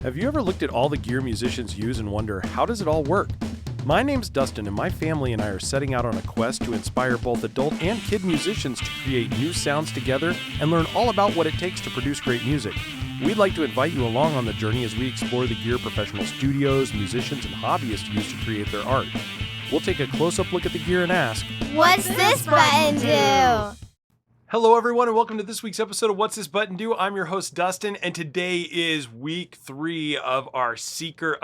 Have you ever looked at all the gear musicians use and wonder, how does it all work? My name's Dustin, and my family and I are setting out on a quest to inspire both adult and kid musicians to create new sounds together and learn all about what it takes to produce great music. We'd like to invite you along on the journey as we explore the gear professional studios, musicians, and hobbyists use to create their art. We'll take a close-up look at the gear and ask, what's this button do? Hello everyone and welcome to this week's episode of What's This Button Do? I'm your host Dustin, and today is week 3 of our Seeker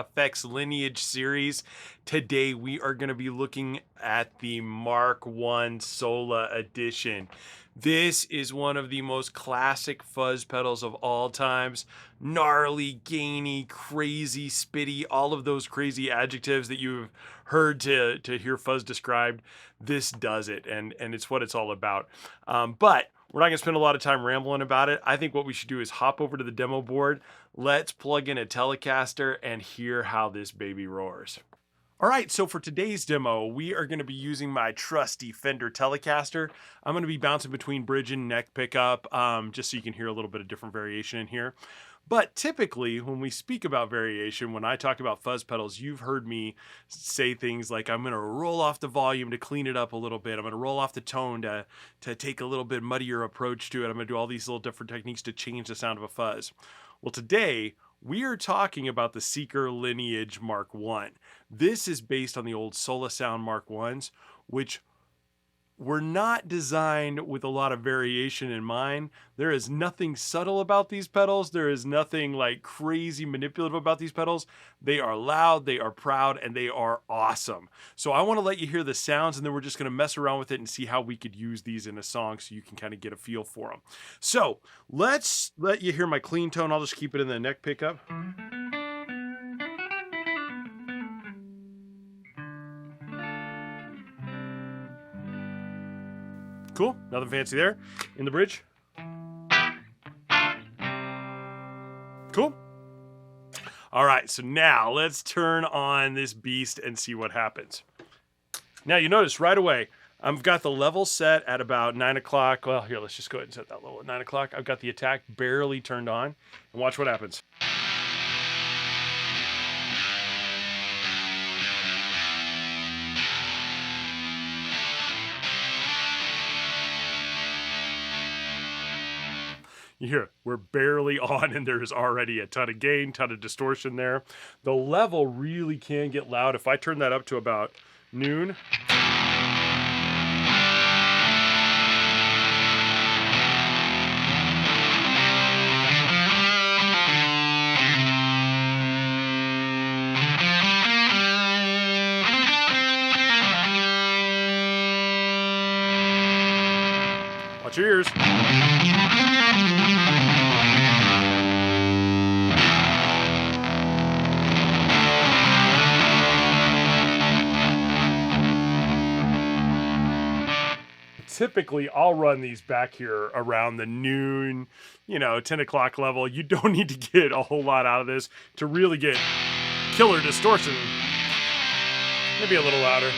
Lineage series. Today we are going to be looking at the Mark I Sola edition. This is one of the most classic fuzz pedals of all times. Gnarly, gainy, crazy, spitty, all of those crazy adjectives that you've heard to hear fuzz described. This does it, and it's what it's all about. But we're not going to spend a lot of time rambling about it. I think what we should do is hop over to the demo board. Let's plug in a Telecaster and hear how this baby roars. All right, so for today's demo, we are going to be using my trusty Fender Telecaster. I'm going to be bouncing between bridge and neck pickup, just so you can hear a little bit of different variation in here. But typically, when we speak about variation, when I talk about fuzz pedals, you've heard me say things like, I'm going to roll off the volume to clean it up a little bit. I'm going to roll off the tone to take a little bit muddier approach to it. I'm going to do all these little different techniques to change the sound of a fuzz. Well, today, we are talking about the Seeker Lineage Mark I. This is based on the old Sola Sound Mark I's, which were not designed with a lot of variation in mind. There is nothing subtle about these pedals. There is nothing like crazy manipulative about these pedals. They are loud, they are proud, and they are awesome. So I want to let you hear the sounds, and then we're just going to mess around with it and see how we could use these in a song so you can kind of get a feel for them. So let's let you hear my clean tone. I'll just keep it in the neck pickup. Cool, nothing fancy there. In the bridge. Cool. All right, so now let's turn on this beast and see what happens. Now you notice right away, I've got the level set at about 9 o'clock. Well, here, let's just go ahead and set that level at 9 o'clock. I've got the attack barely turned on, and watch what happens. You hear, we're barely on and there's already a ton of gain, ton of distortion there. The level really can get loud. If I turn that up to about noon. Watch your ears. Typically, I'll run these back here around the noon, 10 o'clock level. You don't need to get a whole lot out of this to really get killer distortion. Maybe a little louder.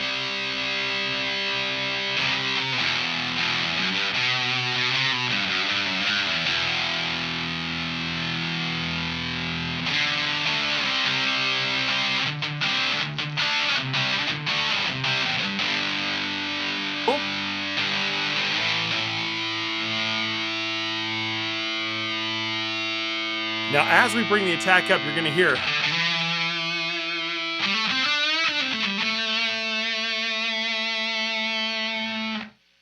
Now, as we bring the attack up, you're going to hear.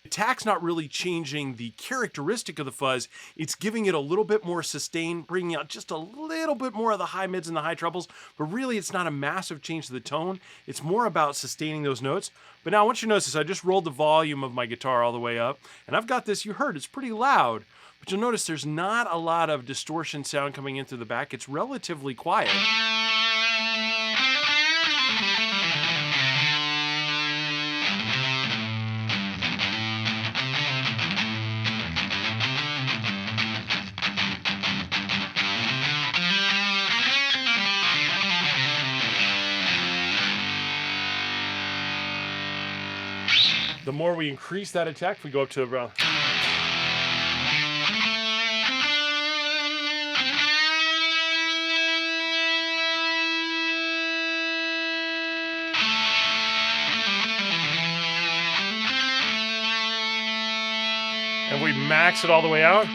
Attack's not really changing the characteristic of the fuzz. It's giving it a little bit more sustain, bringing out just a little bit more of the high mids and the high trebles, but really it's not a massive change to the tone. It's more about sustaining those notes. But now I want you to notice this. I just rolled the volume of my guitar all the way up, and I've got this, you heard, it's pretty loud. But you'll notice there's not a lot of distortion sound coming in through the back. It's relatively quiet. The more we increase that attack, we go up to around. And we max it all the way out.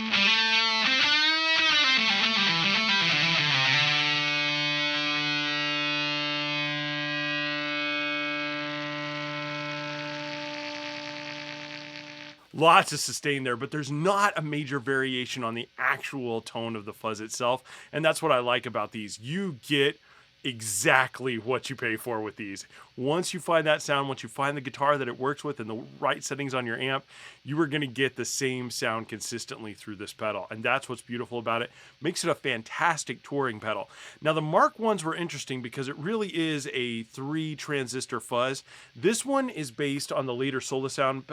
Lots of sustain there, but there's not a major variation on the actual tone of the fuzz itself. And that's what I like about these. You get exactly what you pay for with these. Once you find that sound, once you find the guitar that it works with and the right settings on your amp, you are going to get the same sound consistently through this pedal. And that's what's beautiful about it. Makes it a fantastic touring pedal. Now the Mark I's were interesting because it really is a 3 transistor fuzz. This one is based on the later Sola Sound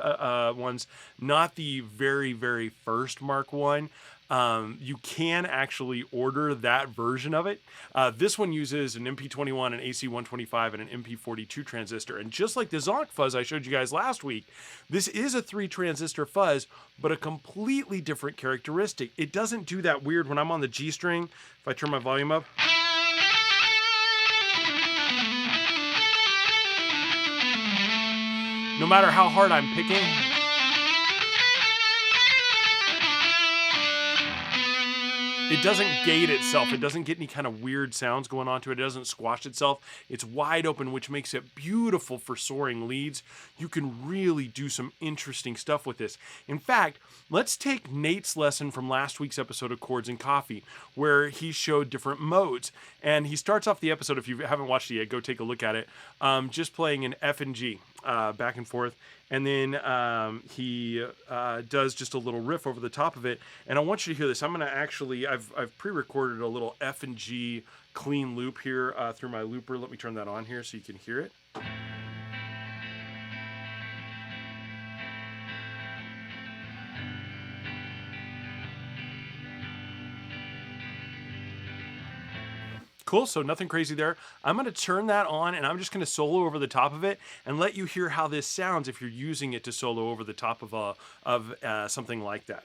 ones, not the very, very first Mark I. You can actually order that version of it. This one uses an MP21, an AC125, and an MP42 transistor. And just like the Zonk fuzz I showed you guys last week, this is a 3 transistor fuzz, but a completely different characteristic. It doesn't do that weird when I'm on the G string. If I turn my volume up, no matter how hard I'm picking, it doesn't gate itself. It doesn't get any kind of weird sounds going on to it. It doesn't squash itself. It's wide open, which makes it beautiful for soaring leads. You can really do some interesting stuff with this. In fact, let's take Nate's lesson from last week's episode of Chords and Coffee, where he showed different modes. And he starts off the episode, if you haven't watched it yet, go take a look at it, just playing an F and G back and forth. And then he does just a little riff over the top of it. And I want you to hear this. I'm going to actually, I've pre-recorded a little F and G clean loop here through my looper. Let me turn that on here so you can hear it. Cool, so nothing crazy there. I'm gonna turn that on and I'm just gonna solo over the top of it and let you hear how this sounds if you're using it to solo over the top of something like that.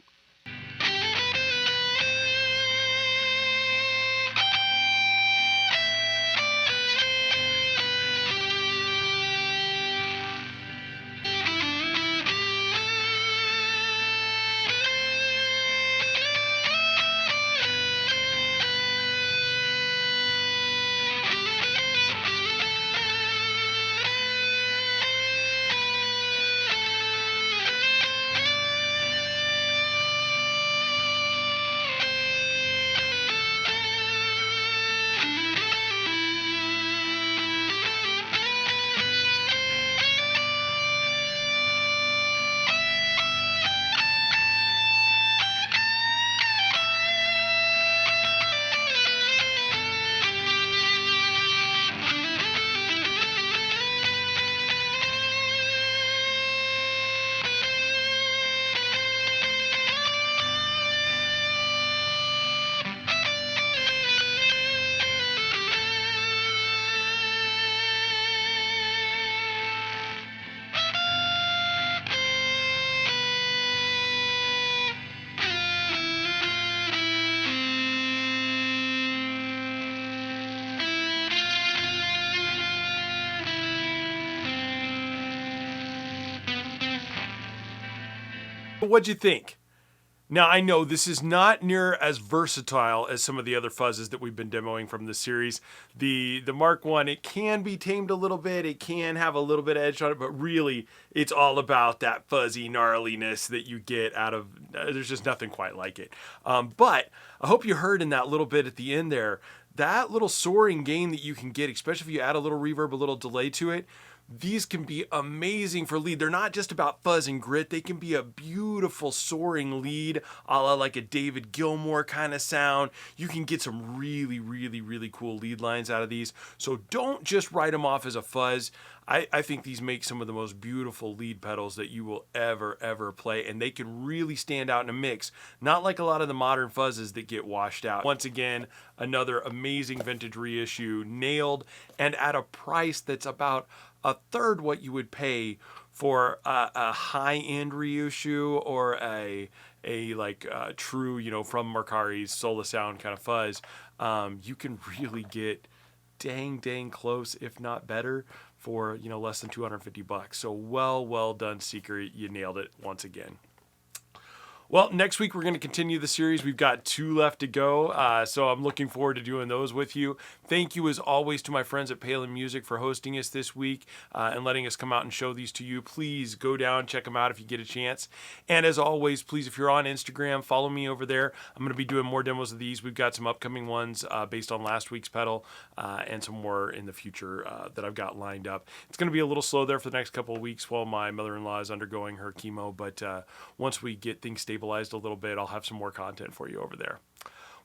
What'd you think? Now, I know this is not near as versatile as some of the other fuzzes that we've been demoing from this series. The Mark I, it can be tamed a little bit. It can have a little bit of edge on it, but really, it's all about that fuzzy gnarliness that you get out of, there's just nothing quite like it. But I hope you heard in that little bit at the end there, that little soaring gain that you can get, especially if you add a little reverb, a little delay to it. These can be amazing for lead. They're not just about fuzz and grit. They can be a beautiful soaring lead, a la like a David Gilmour kind of sound. You can get some really, really, really cool lead lines out of these. So don't just write them off as a fuzz. I think these make some of the most beautiful lead pedals that you will ever play, and they can really stand out in a mix, not like a lot of the modern fuzzes that get washed out. Once again, another amazing vintage reissue, nailed, and at a price that's about a third what you would pay for a high-end reissue or a true, from Mercari's Sola Sound kind of fuzz. You can really get dang close, if not better, for less than $250. So well done, Seeker. You nailed it once again. Well, next week we're going to continue the series. We've got 2 left to go, so I'm looking forward to doing those with you. Thank you, as always, to my friends at Palen Music for hosting us this week and letting us come out and show these to you. Please go down, check them out if you get a chance. And as always, please, if you're on Instagram, follow me over there. I'm going to be doing more demos of these. We've got some upcoming ones based on last week's pedal and some more in the future that I've got lined up. It's going to be a little slow there for the next couple of weeks while my mother-in-law is undergoing her chemo, but once we get things stabilized a little bit, I'll have some more content for you over there.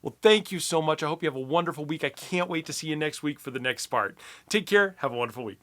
Well, thank you so much. I hope you have a wonderful week. I can't wait to see you next week for the next part. Take care. Have a wonderful week.